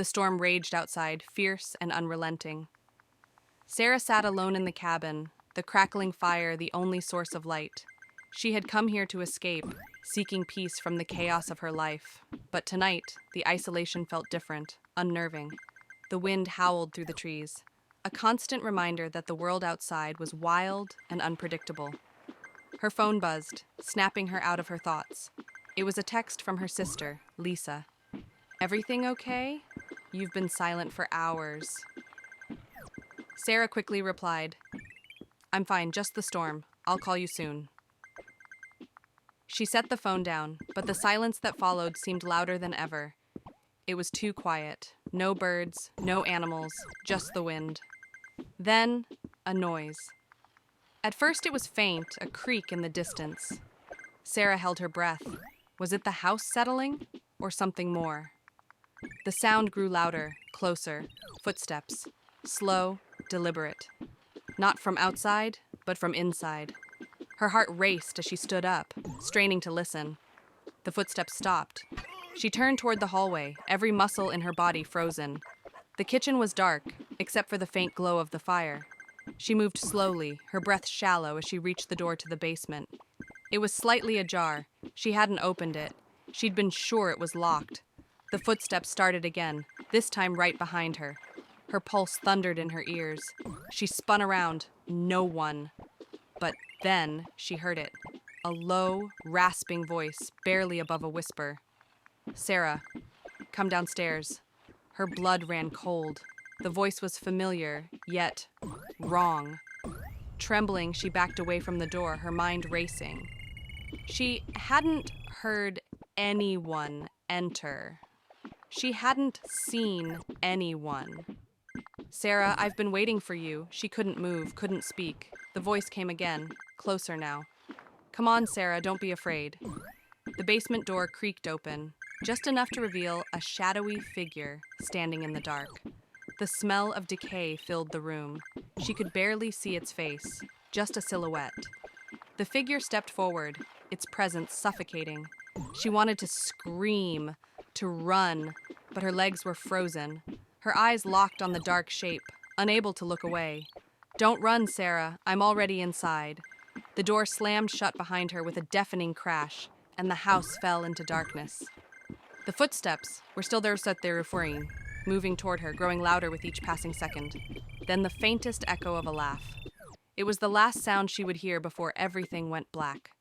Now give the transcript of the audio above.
The storm raged outside, fierce and unrelenting. Sarah sat alone in the cabin, the crackling fire the only source of light. She had come here to escape, seeking peace from the chaos of her life. But tonight, the isolation felt different, unnerving. The wind howled through the trees, a constant reminder that the world outside was wild and unpredictable. Her phone buzzed, snapping her out of her thoughts. It was a text from her sister, Lisa. "Everything okay? You've been silent for hours." Sarah quickly replied, "I'm fine, just the storm. I'll call you soon." She set the phone down, but the silence that followed seemed louder than ever. It was too quiet. No birds, no animals, just the wind. Then, a noise. At first it was faint, a creak in the distance. Sarah held her breath. Was it the house settling, or something more? The sound grew louder, closer, footsteps, slow, deliberate. Not from outside, but from inside. Her heart raced as she stood up, straining to listen. The footsteps stopped. She turned toward the hallway, every muscle in her body frozen. The kitchen was dark, except for the faint glow of the fire. She moved slowly, her breath shallow as she reached the door to the basement. It was slightly ajar. She hadn't opened it. She'd been sure it was locked. The footsteps started again, this time right behind her. Her pulse thundered in her ears. She spun around. No one. But then she heard it. A low, rasping voice, barely above a whisper. "Sarah, come downstairs." Her blood ran cold. The voice was familiar, yet wrong. Trembling, she backed away from the door, her mind racing. She hadn't heard anyone enter. She hadn't seen anyone. "Sarah, I've been waiting for you." She couldn't move, couldn't speak. The voice came again, closer now. "Come on, Sarah, don't be afraid." The basement door creaked open, just enough to reveal a shadowy figure standing in the dark. The smell of decay filled the room. She could barely see its face, just a silhouette. The figure stepped forward, its presence suffocating. She wanted to scream, to run, but her legs were frozen. Her eyes locked on the dark shape, unable to look away. "Don't run, Sarah. I'm already inside." The door slammed shut behind her with a deafening crash, and the house fell into darkness. The footsteps were still there, moving toward her, growing louder with each passing second. Then the faintest echo of a laugh. It was the last sound she would hear before everything went black.